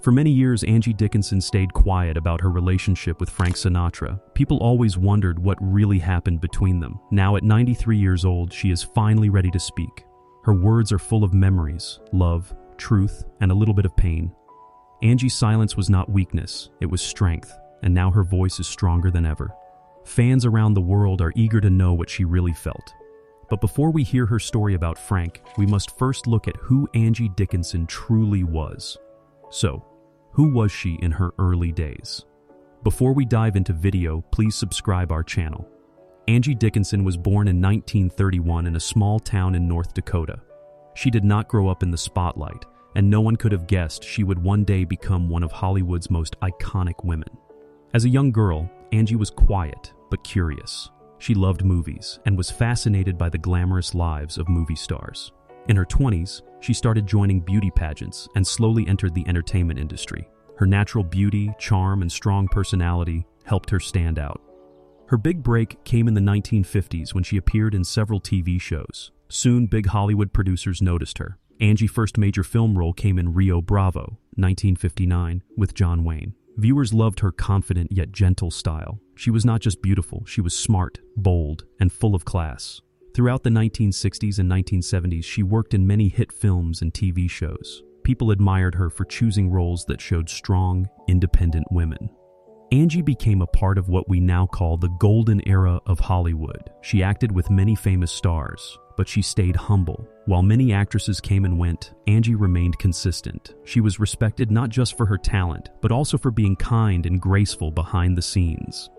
For many years, Angie Dickinson stayed quiet about her relationship with Frank Sinatra. People always wondered what really happened between them. Now, at 93 years old, she is finally ready to speak. Her words are full of memories, love, truth, and a little bit of pain. Angie's silence was not weakness, it was strength, and now her voice is stronger than ever. Fans around the world are eager to know what she really felt. But before we hear her story about Frank, we must first look at who Angie Dickinson truly was. So, who was she in her early days? Before we dive into video, please subscribe our channel. Angie Dickinson was born in 1931 in a small town in North Dakota. She did not grow up in the spotlight, and no one could have guessed she would one day become one of Hollywood's most iconic women. As a young girl, Angie was quiet but curious. She loved movies and was fascinated by the glamorous lives of movie stars. In her 20s, she started joining beauty pageants and slowly entered the entertainment industry. Her natural beauty, charm, and strong personality helped her stand out. Her big break came in the 1950s when she appeared in several TV shows. Soon, big Hollywood producers noticed her. Angie's first major film role came in Rio Bravo, 1959, with John Wayne. Viewers loved her confident yet gentle style. She was not just beautiful, she was smart, bold, and full of class. Throughout the 1960s and 1970s, she worked in many hit films and TV shows. People admired her for choosing roles that showed strong, independent women. Angie became a part of what we now call the golden era of Hollywood. She acted with many famous stars, but she stayed humble. While many actresses came and went, Angie remained consistent. She was respected not just for her talent, but also for being kind and graceful behind the scenes.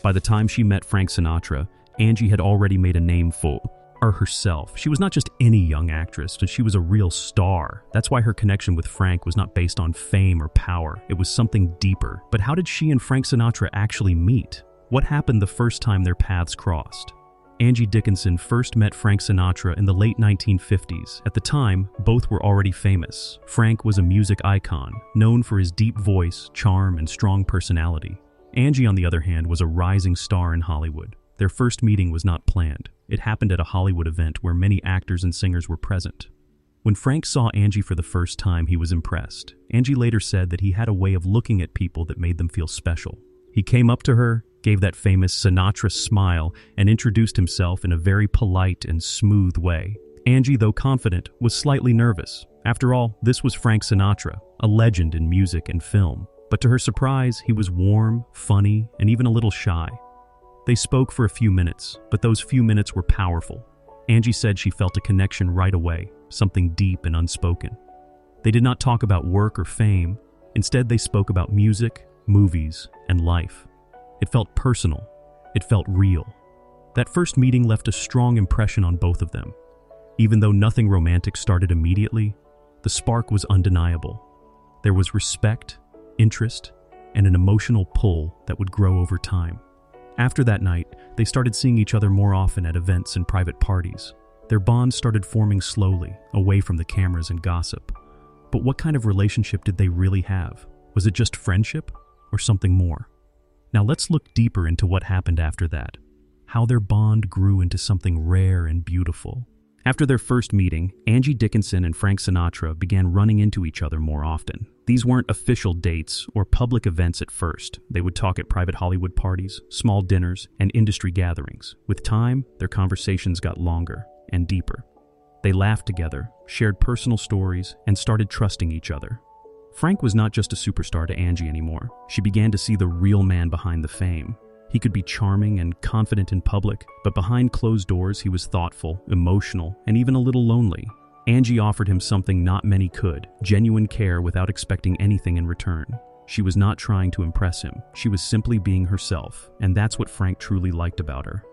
By the time she met Frank Sinatra, Angie had already made a name for herself. She was not just any young actress, she was a real star. That's why her connection with Frank was not based on fame or power. It was something deeper. But how did she and Frank Sinatra actually meet? What happened the first time their paths crossed? Angie Dickinson first met Frank Sinatra in the late 1950s. At the time, both were already famous. Frank was a music icon, known for his deep voice, charm, and strong personality. Angie, on the other hand, was a rising star in Hollywood. Their first meeting was not planned. It happened at a Hollywood event where many actors and singers were present. When Frank saw Angie for the first time, he was impressed. Angie later said that he had a way of looking at people that made them feel special. He came up to her, gave that famous Sinatra smile, and introduced himself in a very polite and smooth way. Angie, though confident, was slightly nervous. After all, this was Frank Sinatra, a legend in music and film. But to her surprise, he was warm, funny, and even a little shy. They spoke for a few minutes, but those few minutes were powerful. Angie said she felt a connection right away, something deep and unspoken. They did not talk about work or fame. Instead, they spoke about music, movies, and life. It felt personal. It felt real. That first meeting left a strong impression on both of them. Even though nothing romantic started immediately, the spark was undeniable. There was respect, interest, and an emotional pull that would grow over time. After that night, they started seeing each other more often at events and private parties. Their bond started forming slowly, away from the cameras and gossip. But what kind of relationship did they really have? Was it just friendship or something more? Now let's look deeper into what happened after that. How their bond grew into something rare and beautiful. After their first meeting, Angie Dickinson and Frank Sinatra began running into each other more often. These weren't official dates or public events at first. They would talk at private Hollywood parties, small dinners, and industry gatherings. With time, their conversations got longer and deeper. They laughed together, shared personal stories, and started trusting each other. Frank was not just a superstar to Angie anymore. She began to see the real man behind the fame. He could be charming and confident in public, but behind closed doors he was thoughtful, emotional, and even a little lonely. Angie offered him something not many could, genuine care without expecting anything in return. She was not trying to impress him. She was simply being herself, and that's what Frank truly liked about her.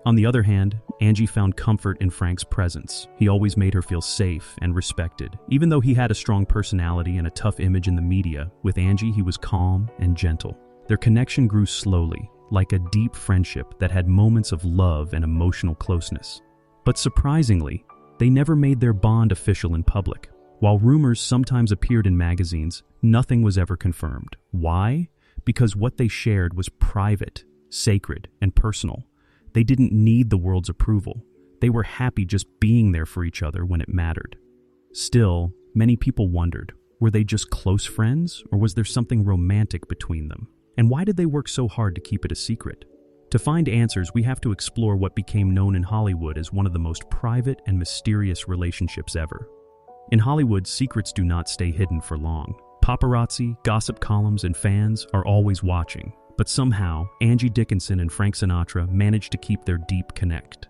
On the other hand, Angie found comfort in Frank's presence. He always made her feel safe and respected. Even though he had a strong personality and a tough image in the media, with Angie he was calm and gentle. Their connection grew slowly, like a deep friendship that had moments of love and emotional closeness. But surprisingly, they never made their bond official in public. While rumors sometimes appeared in magazines, nothing was ever confirmed. Why? Because what they shared was private, sacred, and personal. They didn't need the world's approval. They were happy just being there for each other when it mattered. Still, many people wondered, Were they just close friends, or was there something romantic between them? And why did they work so hard to keep it a secret? To find answers, we have to explore what became known in Hollywood as one of the most private and mysterious relationships ever. In Hollywood, secrets do not stay hidden for long. Paparazzi, gossip columns, and fans are always watching. But somehow, Angie Dickinson and Frank Sinatra managed to keep their deep connect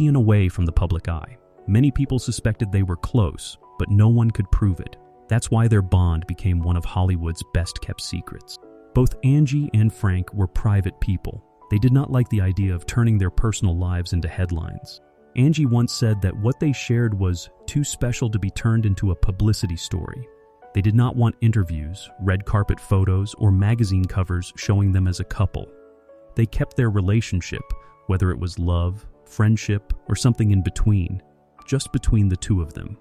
away from the public eye. Many people suspected they were close, but no one could prove it. That's why their bond became one of Hollywood's best-kept secrets. Both Angie and Frank were private people. They did not like the idea of turning their personal lives into headlines. Angie once said that what they shared was too special to be turned into a publicity story. They did not want interviews, red carpet photos, or magazine covers showing them as a couple. They kept their relationship, whether it was love, friendship, or something in between, just between the two of them.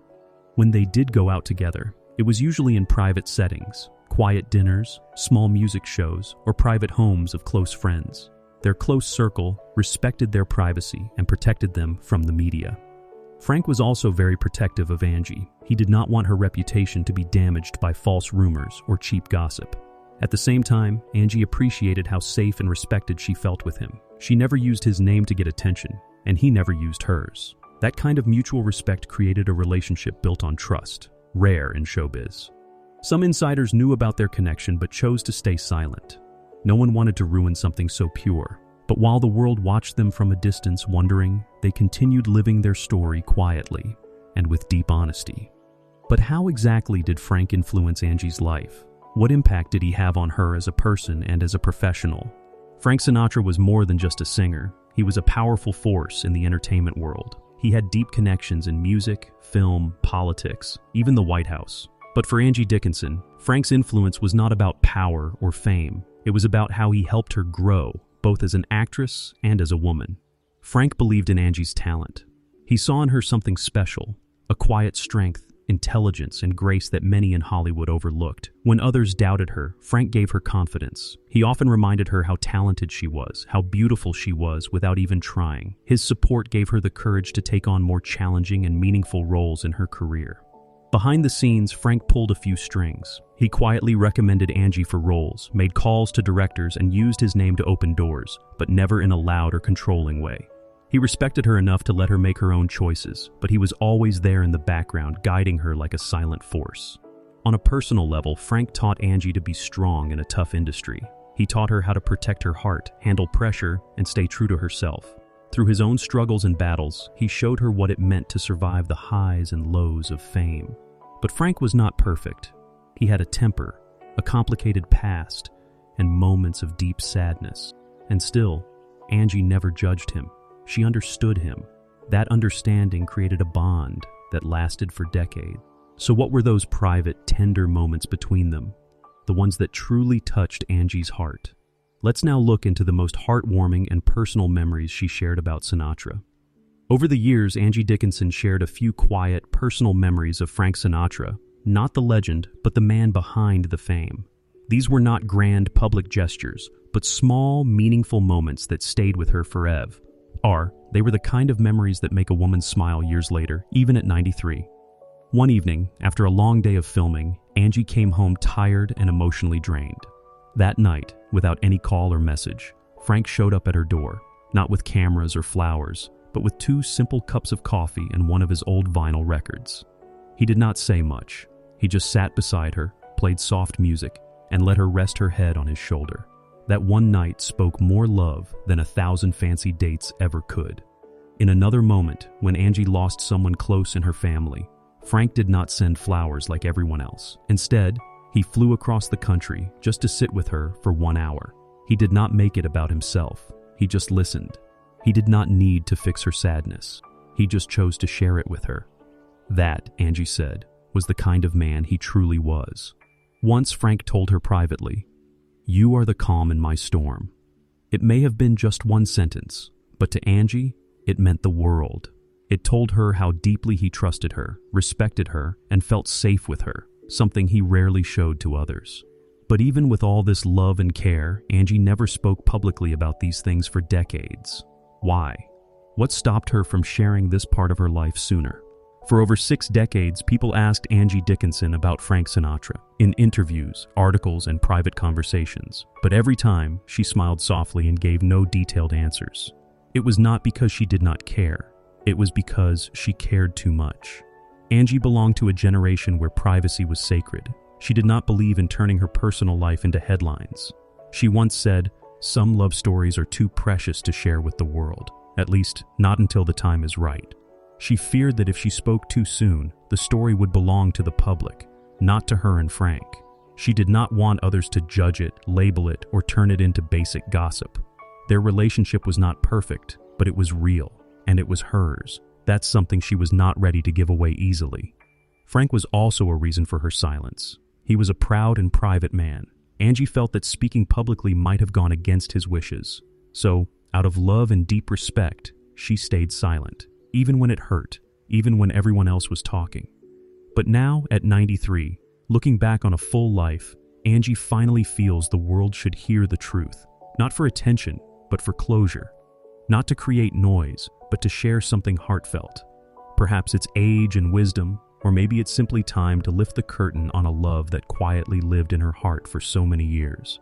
When they did go out together, it was usually in private settings, quiet dinners, small music shows, or private homes of close friends. Their close circle respected their privacy and protected them from the media. Frank was also very protective of Angie. He did not want her reputation to be damaged by false rumors or cheap gossip. At the same time, Angie appreciated how safe and respected she felt with him. She never used his name to get attention, and he never used hers. That kind of mutual respect created a relationship built on trust, rare in showbiz. Some insiders knew about their connection but chose to stay silent. No one wanted to ruin something so pure. But while the world watched them from a distance wondering, they continued living their story quietly and with deep honesty. But how exactly did Frank influence Angie's life? What impact did he have on her as a person and as a professional? Frank Sinatra was more than just a singer. He was a powerful force in the entertainment world. He had deep connections in music, film, politics, even the White House. But for Angie Dickinson, Frank's influence was not about power or fame. It was about how he helped her grow, both as an actress and as a woman. Frank believed in Angie's talent. He saw in her something special, a quiet strength, intelligence, and grace that many in Hollywood overlooked. When others doubted her, Frank gave her confidence. He often reminded her how talented she was, how beautiful she was without even trying. His support gave her the courage to take on more challenging and meaningful roles in her career. Behind the scenes, Frank pulled a few strings. He quietly recommended Angie for roles, made calls to directors, and used his name to open doors, but never in a loud or controlling way. He respected her enough to let her make her own choices, but he was always there in the background, guiding her like a silent force. On a personal level, Frank taught Angie to be strong in a tough industry. He taught her how to protect her heart, handle pressure, and stay true to herself. Through his own struggles and battles, he showed her what it meant to survive the highs and lows of fame. But Frank was not perfect. He had a temper, a complicated past, and moments of deep sadness. And still, Angie never judged him. She understood him. That understanding created a bond that lasted for decades. So what were those private, tender moments between them? The ones that truly touched Angie's heart. Let's now look into the most heartwarming and personal memories she shared about Sinatra. Over the years, Angie Dickinson shared a few quiet, personal memories of Frank Sinatra, not the legend, but the man behind the fame. These were not grand public gestures, but small, meaningful moments that stayed with her forever. They were the kind of memories that make a woman smile years later, even at 93. One evening, after a long day of filming, Angie came home tired and emotionally drained. That night, without any call or message, Frank showed up at her door, not with cameras or flowers, but with 2 simple cups of coffee and one of his old vinyl records. He did not say much. He just sat beside her, played soft music, and let her rest her head on his shoulder. That one night spoke more love than 1,000 fancy dates ever could. In another moment, when Angie lost someone close in her family, Frank did not send flowers like everyone else. Instead, he flew across the country just to sit with her for 1 hour. He did not make it about himself. He just listened. He did not need to fix her sadness. He just chose to share it with her. That, Angie said, was the kind of man he truly was. Once Frank told her privately, "You are the calm in my storm." It may have been just one sentence, but to Angie, it meant the world. It told her how deeply he trusted her, respected her, and felt safe with her, something he rarely showed to others. But even with all this love and care, Angie never spoke publicly about these things for decades. Why? What stopped her from sharing this part of her life sooner? For over 6 decades, people asked Angie Dickinson about Frank Sinatra in interviews, articles, and private conversations. But every time, she smiled softly and gave no detailed answers. It was not because she did not care. It was because she cared too much. Angie belonged to a generation where privacy was sacred. She did not believe in turning her personal life into headlines. She once said, "Some love stories are too precious to share with the world, at least not until the time is right." She feared that if she spoke too soon, the story would belong to the public, not to her and Frank. She did not want others to judge it, label it, or turn it into basic gossip. Their relationship was not perfect, but it was real, and it was hers. That's something she was not ready to give away easily. Frank was also a reason for her silence. He was a proud and private man. Angie felt that speaking publicly might have gone against his wishes. So, out of love and deep respect, she stayed silent, even when it hurt, even when everyone else was talking. But now, at 93, looking back on a full life, Angie finally feels the world should hear the truth, not for attention, but for closure. Not to create noise, but to share something heartfelt. Perhaps it's age and wisdom, or maybe it's simply time to lift the curtain on a love that quietly lived in her heart for so many years.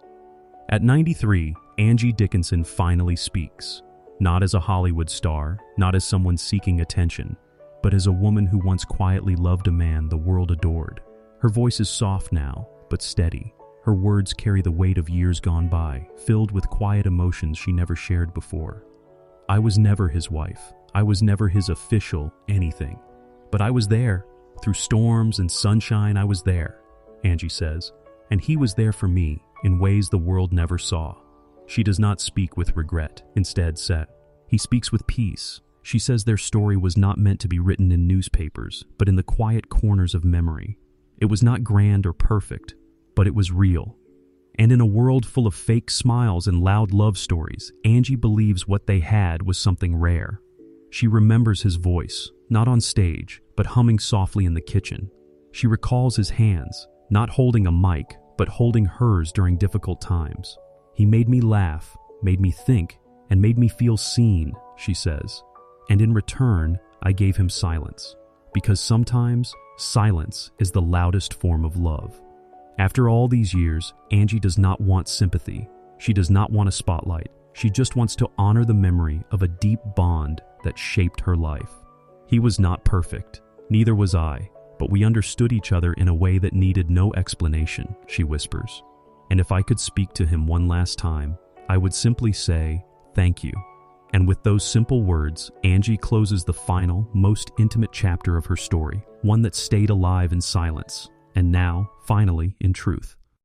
At 93, Angie Dickinson finally speaks. Not as a Hollywood star, not as someone seeking attention, but as a woman who once quietly loved a man the world adored. Her voice is soft now, but steady. Her words carry the weight of years gone by, filled with quiet emotions she never shared before. "I was never his wife. I was never his official anything. But I was there. Through storms and sunshine, I was there," Angie says. "And he was there for me in ways the world never saw." She does not speak with regret, instead he speaks with peace. She says their story was not meant to be written in newspapers, but in the quiet corners of memory. It was not grand or perfect, but it was real. And in a world full of fake smiles and loud love stories, Angie believes what they had was something rare. She remembers his voice, not on stage, but humming softly in the kitchen. She recalls his hands, not holding a mic, but holding hers during difficult times. "He made me laugh, made me think, and made me feel seen," she says. "And in return, I gave him silence. Because sometimes, silence is the loudest form of love." After all these years, Angie does not want sympathy. She does not want a spotlight. She just wants to honor the memory of a deep bond that shaped her life. "He was not perfect. Neither was I. But we understood each other in a way that needed no explanation," she whispers. "And if I could speak to him one last time, I would simply say, thank you." And with those simple words, Angie closes the final, most intimate chapter of her story, one that stayed alive in silence, and now, finally, in truth.